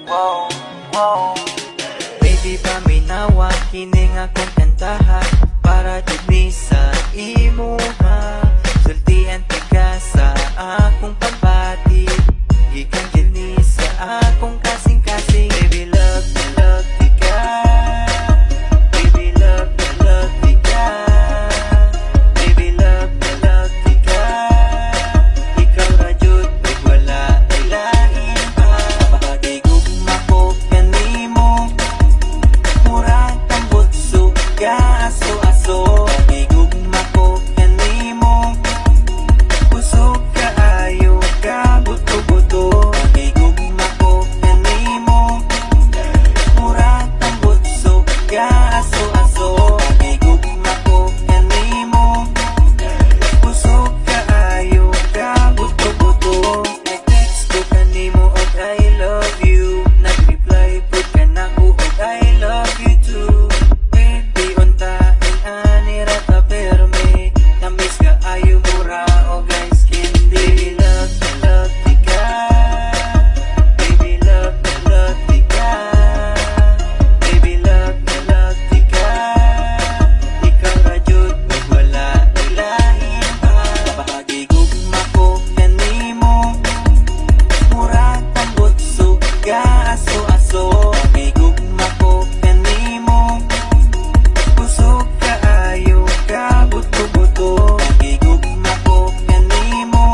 wow, wow. Baby, paminawa, kining akong kantaha para dumi sa imuha. Sultian tika sa akong pagbati, ikang gini sa akong kasing-kasing. Baby, love tika. Baby, love tika. Baby, love tika. Ikaw ra jud, wala ilahin pa. Pagigugma ko kanimo, murag tambot suga aso-aso. Pagigugma ko kanimo, busog kaayo ka buto-buto. Pagigugma ko kanimo, murag tambot suga aso-aso. Pagigugma ko kanimo, busog kaayo ka buto-buto. Nag-text ko kanimo og I love you, nag-reply pud ka nako og I love you too. Baby, untain ani ra ta perme, na-miss ka ayo mura o guys candy. Love tika. Baby, love tika. Baby, love tika. Ikaw ra jud, wala ilahin pa. Pagigugma ko kanimo, murag tambot suga aso-aso. Pagigugma ko kanimo, busog kaayo ka buto-buto. Pagigugma ko kanimo,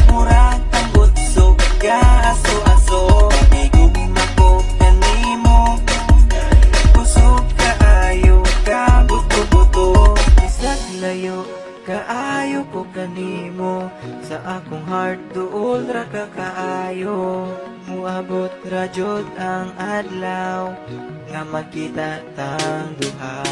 murag tambot suga aso-aso. Pagigugma ko kanimo, busog kaayo ka buto-buto. Isag layo kaayo ko kanimo, sa akong heart duol ra ka kaayo. Muabot ra jud ang adlaw nga magkita tang duha.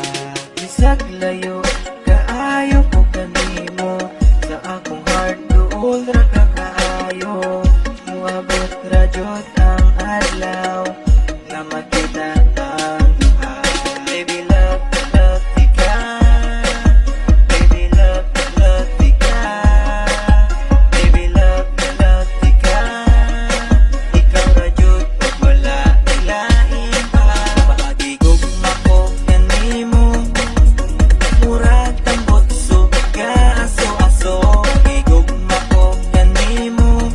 Isag layo kaayo ko kanimo, sa akong heart duol ra ka kaayo. Muabot ra jud ang adlaw nga magkita tang duha. Baby, love tika. Baby, love tika. Baby, love tika. Ikaw ra jud, wala ilahin pa. Pagigugma ko kanimo, murag tambot suga aso-aso. Pagigugma ko kanimo,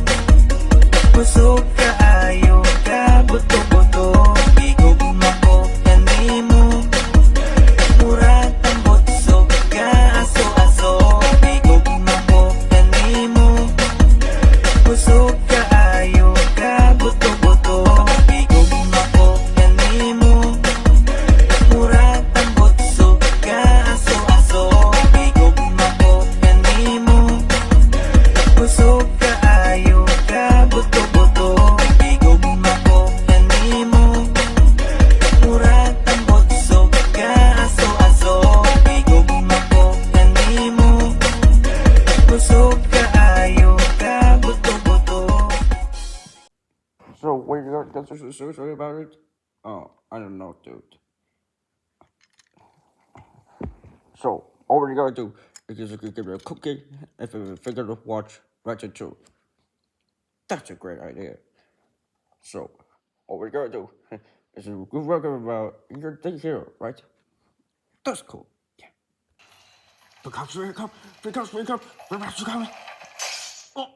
busog kaayo ka buto-buto. Pagigugma ko kanimo, murag tambot suga aso-aso. Pagigugma ko kanimo, busog kaayo ka buto-buto. Pagigugma ko kanimo, murag tambot suga aso-aso. Pagigugma ko kanimo, busog kaayo ka buto-buto. Pagigugma ko kanimo, murag tambot suga aso-aso. Pagigugma ko kanimo, busog kaayo ka buto-buto. So, what you got to say about it? Oh, I don't know, dude. So, all we gotta do is just give it a cookie if you figure to watch Ratchet 2. That's a great idea. So, all we gotta do is we're working about your thing here, right? That's cool. Yeah. The cops are come. The cops are come. The cops are coming. Oh.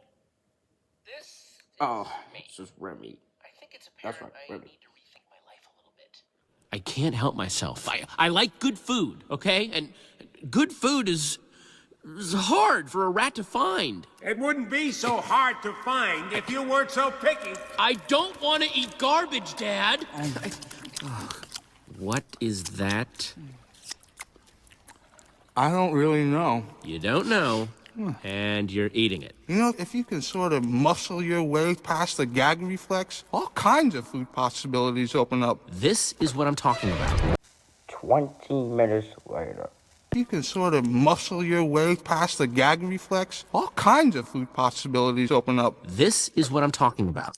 This Oh, it's just Remy. I think it's That's apparent right, I Remy. need to rethink my life a little bit. I can't help myself. I like good food, okay? And good food is hard for a rat to find. It wouldn't be so hard to find if you weren't so picky. I don't want to eat garbage, Dad. What is that? I don't really know. You don't know, and you're eating it. You know, if you can sort of muscle your way past the gag reflex, all kinds of food possibilities open up. This is what I'm talking about. 20 minutes later. If you can sort of muscle your way past the gag reflex, all kinds of food possibilities open up. This is what I'm talking about.